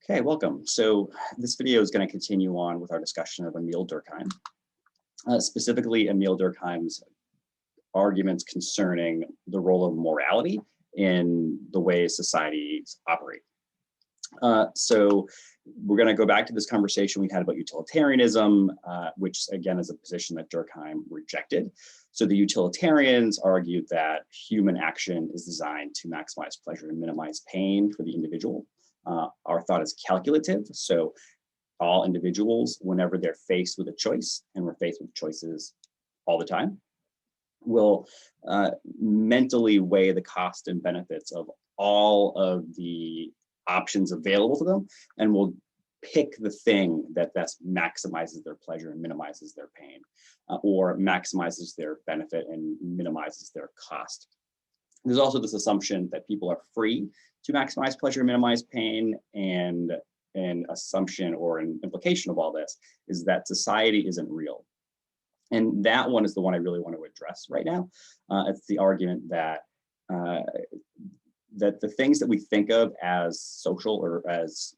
Okay, welcome. So this video is going to continue on with our discussion of Emil Durkheim, specifically Emil Durkheim's arguments concerning the role of morality in the way societies operate. So we're going to go back to this conversation we had about utilitarianism, which again is a position that Durkheim rejected. So the utilitarians argued that human action is designed to maximize pleasure and minimize pain for the individual. Our thought is calculative, so all individuals, whenever they're faced with a choice, and we're faced with choices all the time, will mentally weigh the cost and benefits of all of the options available to them, and will pick the thing that best maximizes their pleasure and minimizes their pain, or maximizes their benefit and minimizes their cost. There's also this assumption that people are free to maximize pleasure and minimize pain, and an assumption or an implication of all this is that society isn't real. And that one is the one I really want to address right now. It's the argument that that the things that we think of as social or as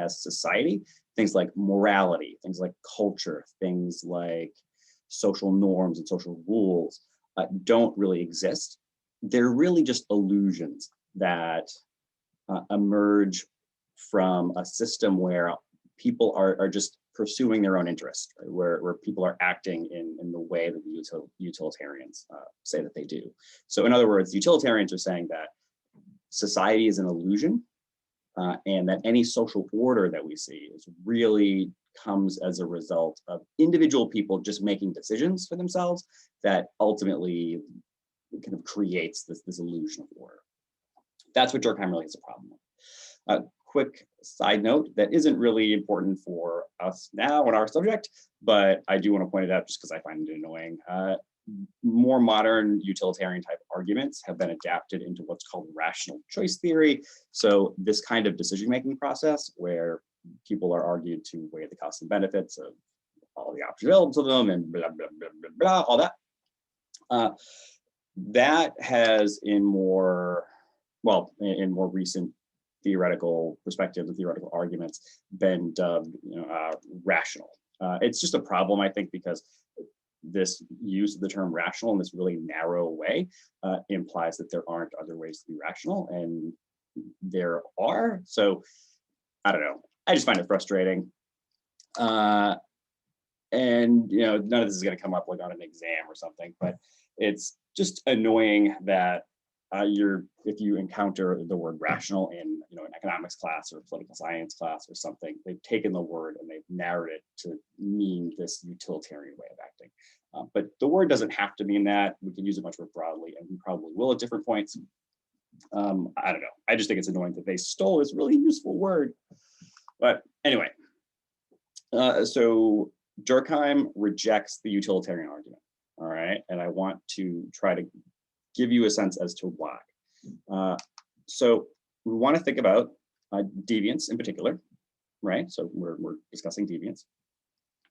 society, things like morality, things like culture, things like social norms and social rules don't really exist. They're really just illusions that emerge from a system where people are just pursuing their own interest, right? where people are acting in the way that the utilitarians say that they do. So in other words, utilitarians are saying that society is an illusion, and that any social order that we see is really comes as a result of individual people just making decisions for themselves that ultimately kind of creates this illusion of order. That's what Durkheim really has a problem with. A quick side note that isn't really important for us now on our subject, but I do want to point it out just because I find it annoying. More modern utilitarian type arguments have been adapted into what's called rational choice theory. So this kind of decision-making process where people are argued to weigh the costs and benefits of all the options available to them and blah, blah, blah, blah, blah, all that. That has in more recent theoretical perspectives and theoretical arguments been dubbed rational. It's just a problem, I think, because this use of the term rational in this really narrow way implies that there aren't other ways to be rational, and there are. So I don't know. I just find it frustrating. And none of this is going to come up like on an exam or something, but it's just annoying that if you encounter the word rational in an economics class or political science class or something, they've taken the word and they've narrowed it to mean this utilitarian way of acting. But the word doesn't have to mean that. We can use it much more broadly, and we probably will at different points. I don't know. I just think it's annoying that they stole this really useful word. But anyway, so Durkheim rejects the utilitarian argument. All right, and I want to try to give you a sense as to why. So we want to think about deviance in particular, right? So we're discussing deviance.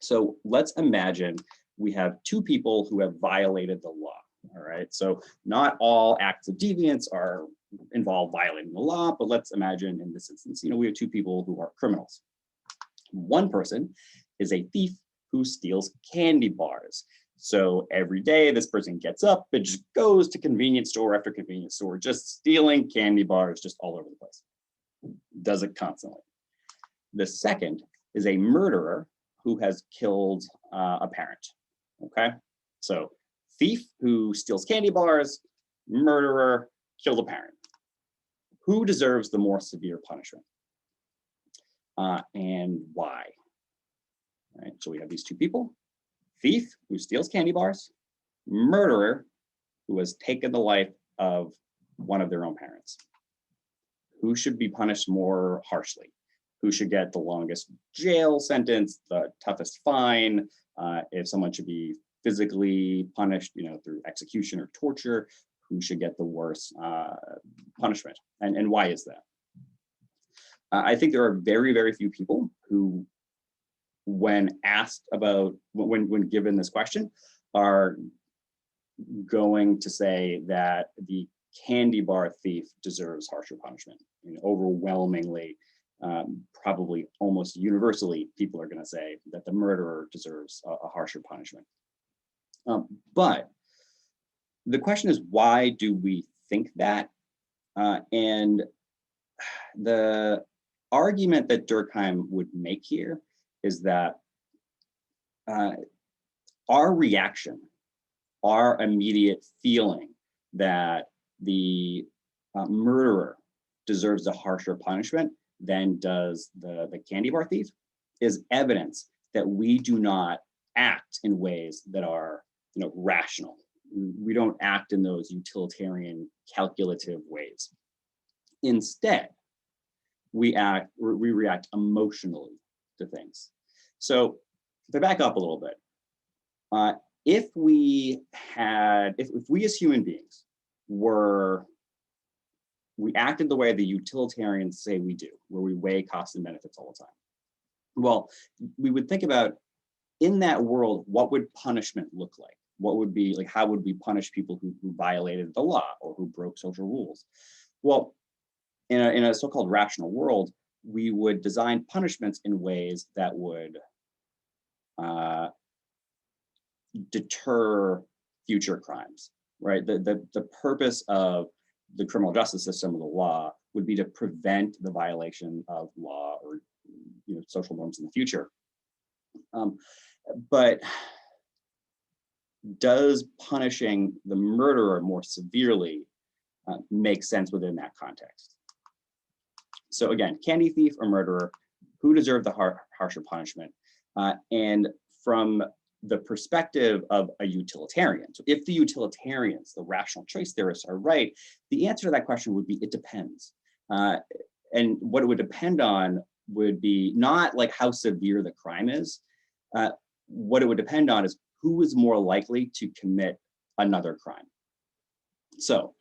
So let's imagine we have two people who have violated the law. All right, so not all acts of deviance involve violating the law, but let's imagine in this instance, we have two people who are criminals. One person is a thief who steals candy bars. So every day this person gets up and just goes to convenience store after convenience store, just stealing candy bars just all over the place. Does it constantly. The second is a murderer who has killed a parent. Okay, so thief who steals candy bars, murderer, killed a parent. Who deserves the more severe punishment? And why? All right, so we have these two people. Thief who steals candy bars, murderer who has taken the life of one of their own parents. Who should be punished more harshly? Who should get the longest jail sentence, the toughest fine? If someone should be physically punished, through execution or torture, who should get the worst punishment? And why is that? I think there are very, very few people who, when asked about, when given this question, are going to say that the candy bar thief deserves harsher punishment. Overwhelmingly, probably almost universally, people are going to say that the murderer deserves a harsher punishment. But the question is, why do we think that? And the argument that Durkheim would make here is that our reaction, our immediate feeling that the murderer deserves a harsher punishment than does the candy bar thief is evidence that we do not act in ways that are, rational. We don't act in those utilitarian, calculative ways. Instead, we react emotionally to things. So to back up a little bit, if we as human beings we acted the way the utilitarians say we do, where we weigh costs and benefits all the time. Well, we would think about, in that world, what would punishment look like? What would be like, how would we punish people who violated the law or who broke social rules? Well, in a so-called rational world, we would design punishments in ways that would deter future crimes, right? The purpose of the criminal justice system of the law would be to prevent the violation of law or social norms in the future. But does punishing the murderer more severely make sense within that context? So again, candy thief or murderer, who deserve the harsher punishment? And from the perspective of a utilitarian, so if the utilitarians, the rational choice theorists, are right, the answer to that question would be, it depends. And what it would depend on would be not like how severe the crime is. What it would depend on is who is more likely to commit another crime. So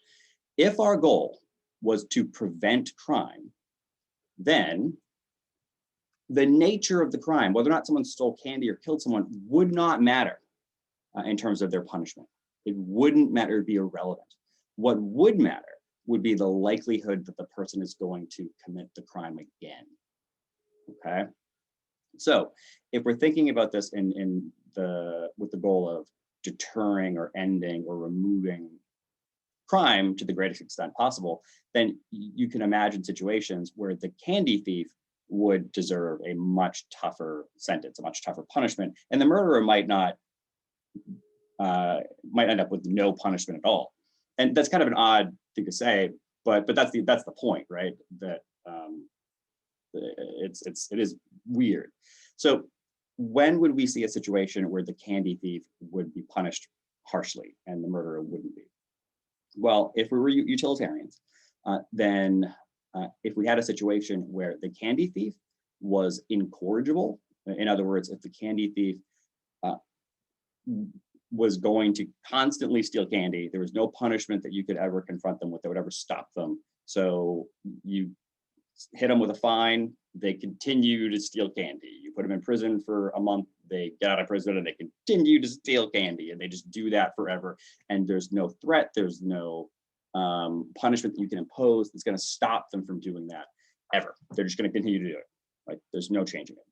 if our goal was to prevent crime, then the nature of the crime, whether or not someone stole candy or killed someone, would not matter in terms of their punishment. It wouldn't matter, it would be irrelevant. What would matter would be the likelihood that the person is going to commit the crime again. Okay? So if we're thinking about this with the goal of deterring or ending or removing crime to the greatest extent possible, then you can imagine situations where the candy thief would deserve a much tougher sentence, a much tougher punishment, and the murderer might end up with no punishment at all. And that's kind of an odd thing to say, but that's the point, right? That it is weird. So when would we see a situation where the candy thief would be punished harshly and the murderer wouldn't be? Well, if we were utilitarians, then if we had a situation where the candy thief was incorrigible, in other words, if the candy thief was going to constantly steal candy, there was no punishment that you could ever confront them with that would ever stop them. So you hit them with a fine, they continue to steal candy. You put them in prison for a month, they get out of prison and they continue to steal candy, and they just do that forever. And there's no threat, there's no punishment that you can impose that's going to stop them from doing that ever. They're just going to continue to do it. Like, there's no changing it.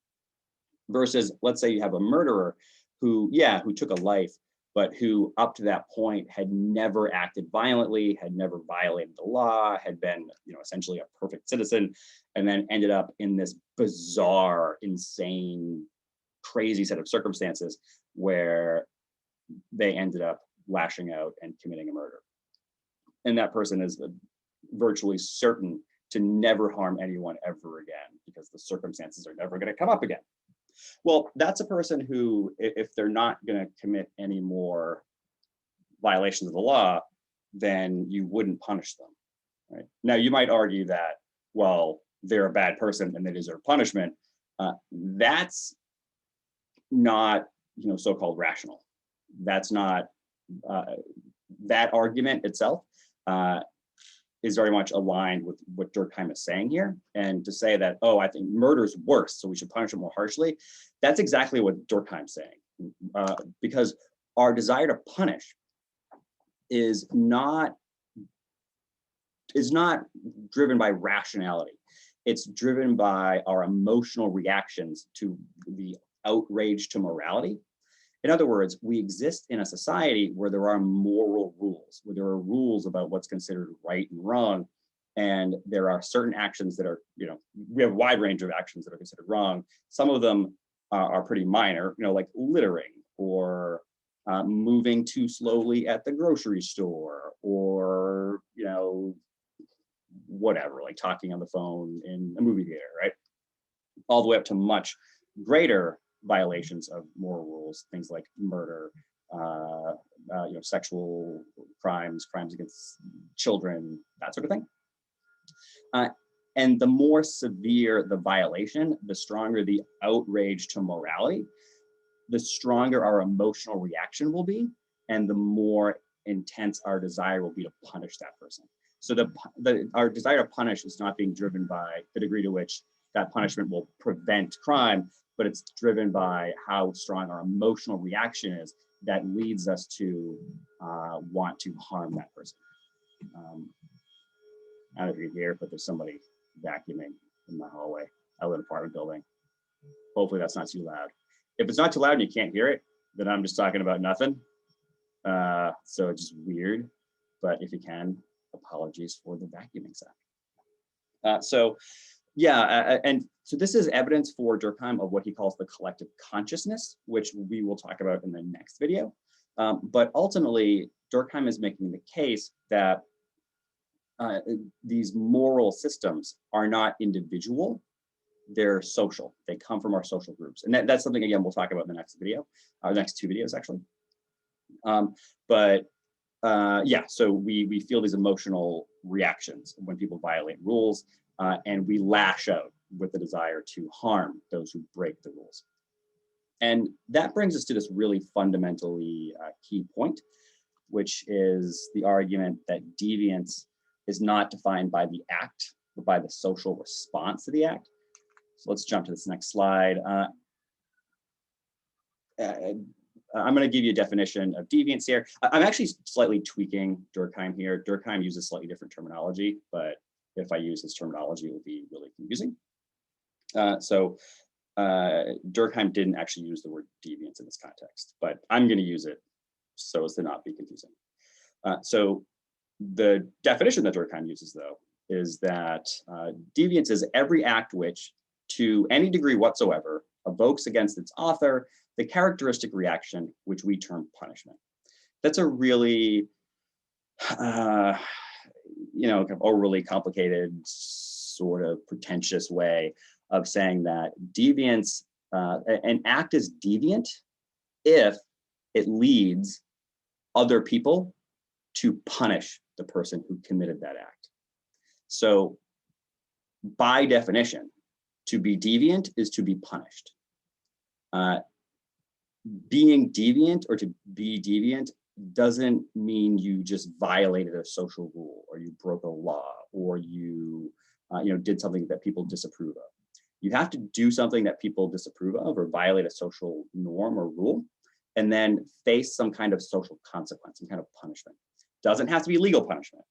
Versus, let's say you have a murderer who took a life, but who up to that point had never acted violently, had never violated the law, had been, essentially a perfect citizen, and then ended up in this bizarre, insane, crazy set of circumstances where they ended up lashing out and committing a murder. And that person is virtually certain to never harm anyone ever again, because the circumstances are never going to come up again. Well, that's a person who, if they're not going to commit any more violations of the law, then you wouldn't punish them. Right? Now, you might argue that, well, they're a bad person and they deserve punishment. That's not, so-called rational. That's not, that argument itself is very much aligned with what Durkheim is saying here. And to say that, oh, I think murder's worse, so we should punish it more harshly, that's exactly what Durkheim's saying. Because our desire to punish is not driven by rationality. It's driven by our emotional reactions to the outrage to morality. In other words, we exist in a society where there are moral rules, where there are rules about what's considered right and wrong. And there are certain actions that are, we have a wide range of actions that are considered wrong. Some of them are pretty minor, like littering or moving too slowly at the grocery store, or, whatever, like talking on the phone in a movie theater, right? All the way up to much greater violations of moral rules, things like murder, sexual crimes, crimes against children, that sort of thing. And the more severe the violation, the stronger the outrage to morality, the stronger our emotional reaction will be, and the more intense our desire will be to punish that person. So our desire to punish is not being driven by the degree to which that punishment will prevent crime, but it's driven by how strong our emotional reaction is that leads us to want to harm that person. I don't know if you can hear, but there's somebody vacuuming in my hallway. I live in an apartment building. Hopefully that's not too loud. If it's not too loud and you can't hear it, then I'm just talking about nothing. So it's just weird, but if you can, apologies for the vacuuming sound. So this is evidence for Durkheim of what he calls the collective consciousness, which we will talk about in the next video. But ultimately, Durkheim is making the case that these moral systems are not individual, they're social. They come from our social groups. And that's something, again, we'll talk about in the next video, the next two videos, actually. So we feel these emotional reactions when people violate rules, and we lash out with the desire to harm those who break the rules. And that brings us to this really fundamentally key point, which is the argument that deviance is not defined by the act, but by the social response to the act. So let's jump to this next slide. I'm going to give you a definition of deviance here. I'm actually slightly tweaking Durkheim here. Durkheim uses slightly different terminology, but if I use his terminology, it will be really confusing. Durkheim didn't actually use the word deviance in this context, but I'm going to use it so as to not be confusing. So the definition that Durkheim uses, though, is that deviance is every act which, to any degree whatsoever, evokes against its author the characteristic reaction which we term punishment. That's a really, kind of overly complicated, sort of pretentious way of saying that deviance, an act is deviant if it leads other people to punish the person who committed that act. So by definition, to be deviant is to be punished. Being deviant or to be deviant doesn't mean you just violated a social rule or you broke a law or you did something that people disapprove of. You have to do something that people disapprove of or violate a social norm or rule, and then face some kind of social consequence, some kind of punishment. Doesn't have to be legal punishment.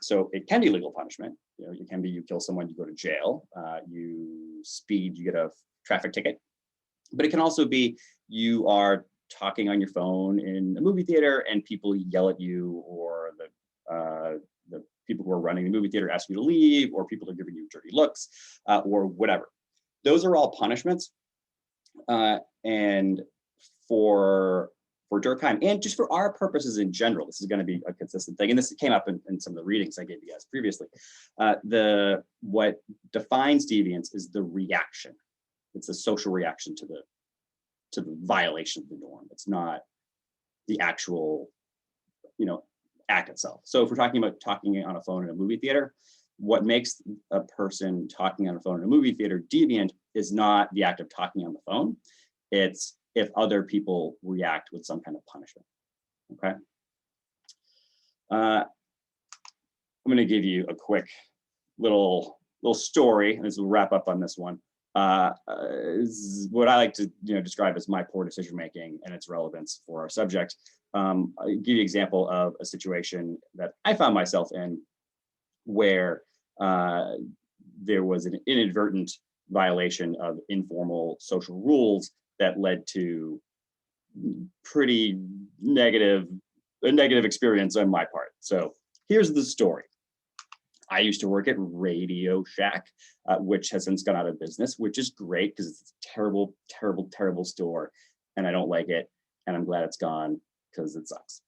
So it can be legal punishment. It can be you kill someone, you go to jail, you speed, you get a traffic ticket. But it can also be you are talking on your phone in a movie theater and people yell at you, or the people who are running the movie theater ask you to leave, or people are giving you dirty looks, or whatever. Those are all punishments. And for Durkheim, and just for our purposes in general, this is going to be a consistent thing. And this came up in some of the readings I gave you guys previously. What defines deviance is the reaction. It's the social reaction to the violation of the norm. It's not the actual, act itself. So if we're talking about talking on a phone in a movie theater, what makes a person talking on a phone in a movie theater deviant is not the act of talking on the phone. It's if other people react with some kind of punishment. Okay. I'm going to give you a quick little story, and this will wrap up on this one. Is what I like to describe as my poor decision making and its relevance for our subject. I'll give you an example of a situation that I found myself in where there was an inadvertent violation of informal social rules that led to pretty negative experience on my part. So here's the story. I used to work at Radio Shack, which has since gone out of business, which is great because it's a terrible, terrible, terrible store, and I don't like it, and I'm glad it's gone because it sucks.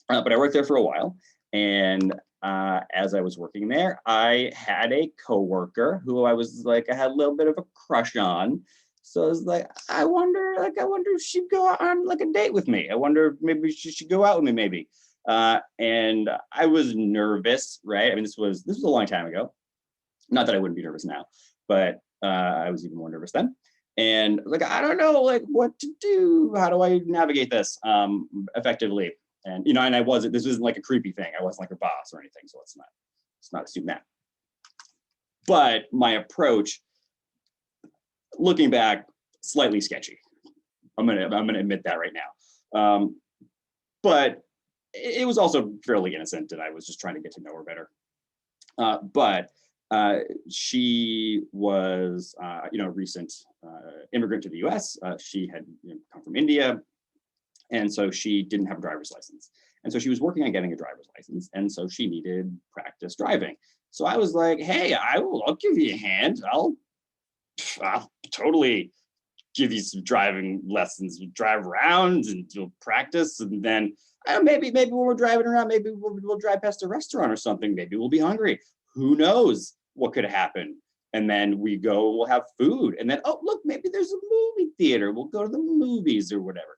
But I worked there for a while, and as I was working there, I had a coworker who I had a little bit of a crush on. So I was like, I wonder if she'd go out on like a date with me. I wonder if maybe she should go out with me, maybe. And I was nervous, right? I mean, this was a long time ago. Not that I wouldn't be nervous now, but I was even more nervous then. And like, I don't know, like what to do. How do I navigate this effectively? And and this wasn't like a creepy thing. I wasn't like her boss or anything, so it's not assume that. But my approach, looking back, slightly sketchy. I'm gonna admit that right now. But it was also fairly innocent, and I was just trying to get to know her better. But she was, a recent immigrant to the U.S. She had come from India, and so she didn't have a driver's license. And so she was working on getting a driver's license, and so she needed practice driving. So I was like, "Hey, I'll give you a hand. I'll totally give you some driving lessons. We'll drive around and you'll practice, and then maybe when we're driving around, maybe we'll drive past a restaurant or something. Maybe we'll be hungry. Who knows what could happen? And then we'll have food, and then look, maybe there's a movie theater. We'll go to the movies or whatever."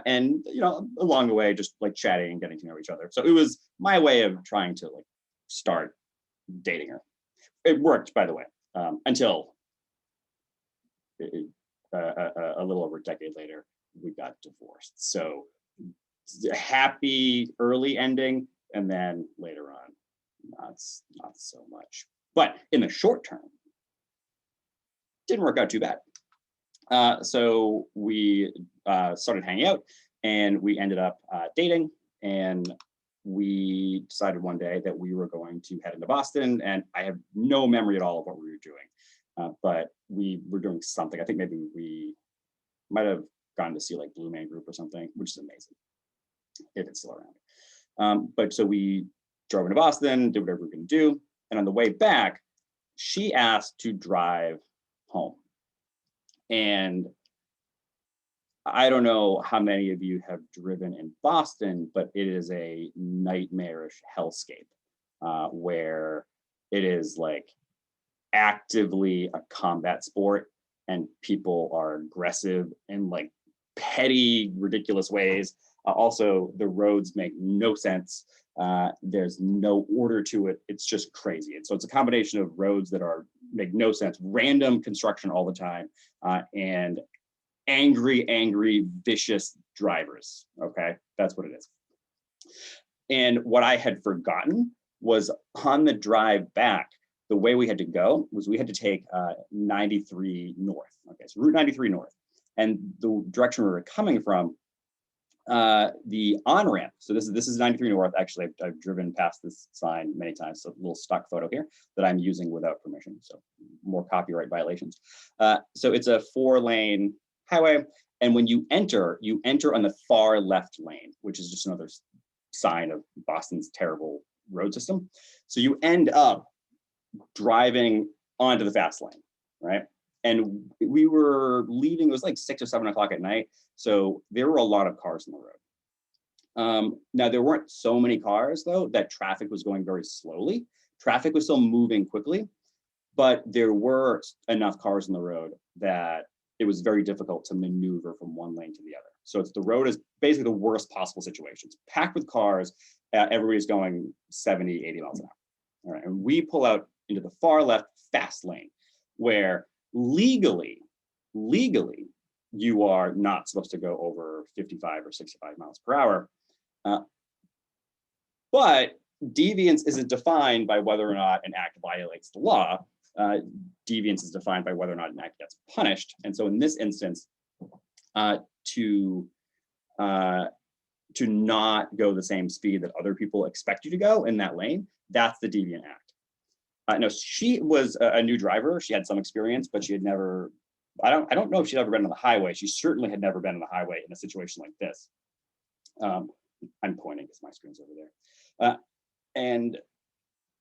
And along the way, just like chatting and getting to know each other. So it was my way of trying to like start dating her. It worked, by the way, until a little over a decade later, we got divorced. So a happy early ending, and then later on, not so much. But in the short term, didn't work out too bad. So we started hanging out, and we ended up dating, and we decided one day that we were going to head into Boston, and I have no memory at all of what we were doing, but we were doing something. I think maybe we might have gone to see like Blue Man Group or something, which is amazing if it's still around. But so we drove into Boston, did whatever we were going to do, and on the way back, she asked to drive home. And I don't know how many of you have driven in Boston, but it is a nightmarish hellscape where it is like actively a combat sport, and people are aggressive in like petty, ridiculous ways. Also, the roads make no sense. There's no order to it. It's just crazy. And so it's a combination of roads that make no sense, random construction all the time, and angry, vicious drivers. Okay, that's what it is. And what I had forgotten was on the drive back, the way we had to go was we had to take 93 north. Okay, so Route 93 north. And the direction we were coming from, the on-ramp, so this is 93 north. Actually, I've driven past this sign many times, so a little stock photo here that I'm using without permission, so more copyright violations. So it's a 4-lane highway, and when you enter on the far left lane, which is just another sign of Boston's terrible road system. So you end up driving onto the fast lane, right? And we were leaving, it was like 6 or 7 o'clock at night. So there were a lot of cars on the road. Now, there weren't so many cars, though, that traffic was going very slowly. Traffic was still moving quickly, but there were enough cars on the road that it was very difficult to maneuver from one lane to the other. So the road is basically the worst possible situation. It's packed with cars. Everybody's going 70, 80 miles an hour. All right, and we pull out into the far left fast lane, where legally, you are not supposed to go over 55 or 65 miles per hour. But deviance isn't defined by whether or not an act violates the law. Deviance is defined by whether or not an act gets punished. And so in this instance, to not go the same speed that other people expect you to go in that lane, that's the deviant act. No, she was a new driver. She had some experience, but she had never, I don't know if she'd ever been on the highway. She certainly had never been on the highway in a situation like this. I'm pointing because my screen's over there. And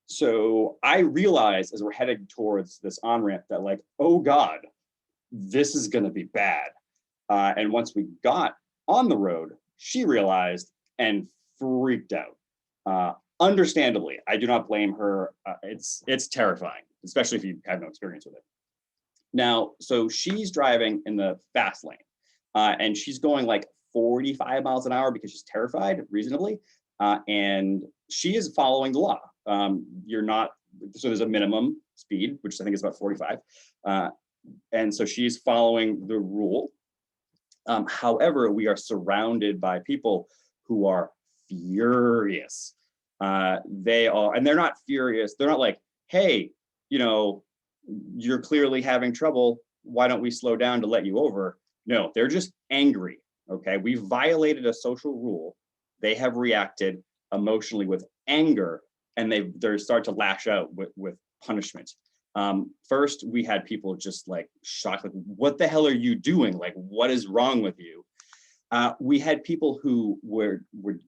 so I realized as we're headed towards this on-ramp that like, oh God, this is gonna be bad. And once we got on the road, she realized and freaked out. Understandably, I do not blame her. It's terrifying, especially if you have no experience with it. Now, so she's driving in the fast lane, and she's going like 45 miles an hour because she's terrified, reasonably, and she is following the law. You're not, so there's a minimum speed, which I think is about 45, and so she's following the rule. However, we are surrounded by people who are furious. They are, and they're not furious. They're not like, hey, you know, you're clearly having trouble. Why don't we slow down to let you over? No, they're just angry. Okay, we violated a social rule. They have reacted emotionally with anger, and they start to lash out with punishment. First, we had people just like shocked, like, what the hell are you doing? Like, what is wrong with you? We had people who would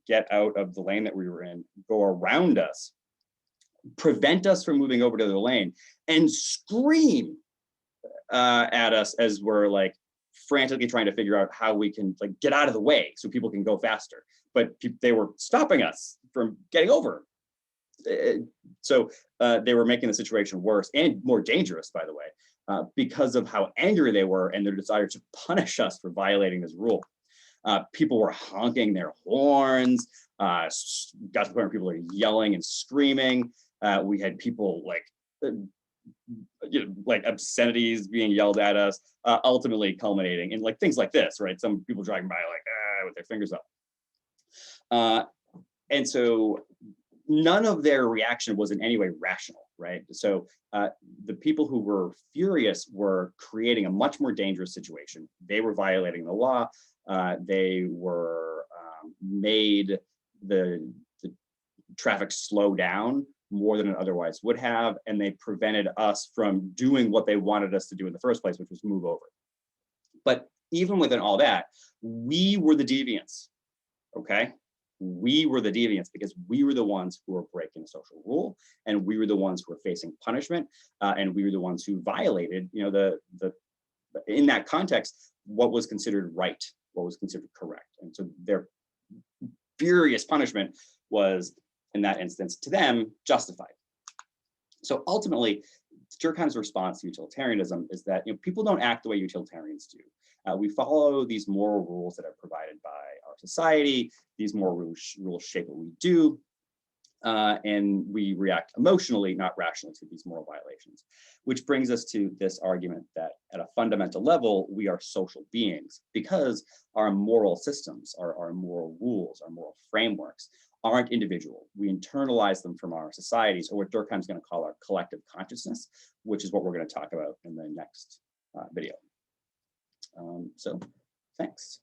get out of the lane that we were in, go around us, prevent us from moving over to the lane, and scream at us as we're like frantically trying to figure out how we can like get out of the way so people can go faster. But they were stopping us from getting over. So they were making the situation worse and more dangerous, by the way, because of how angry they were and their desire to punish us for violating this rule. People were honking their horns, got to the point where people are yelling and screaming. We had people like obscenities being yelled at us, ultimately culminating in like things like this, right? Some people driving by like with their fingers up. And so none of their reaction was in any way rational, right? So the people who were furious were creating a much more dangerous situation. They were violating the law. They were made the traffic slow down more than it otherwise would have, and they prevented us from doing what they wanted us to do in the first place, which was move over. But even within all that, we were the deviants, okay? We were the deviants because we were the ones who were breaking the social rule, and we were the ones who were facing punishment, and we were the ones who violated, you know, in that context, what was considered right, what was considered correct. And so their furious punishment was, in that instance, to them, justified. So ultimately, Durkheim's response to utilitarianism is that, you know, people don't act the way utilitarians do. We follow these moral rules that are provided by our society. These moral rules shape what we do, and we react emotionally, not rationally, to these moral violations. Which brings us to this argument that at a fundamental level, we are social beings because our moral systems, our moral rules, our moral frameworks aren't individual. We internalize them from our societies, or what Durkheim's going to call our collective consciousness, which is what we're going to talk about in the next video. So thanks.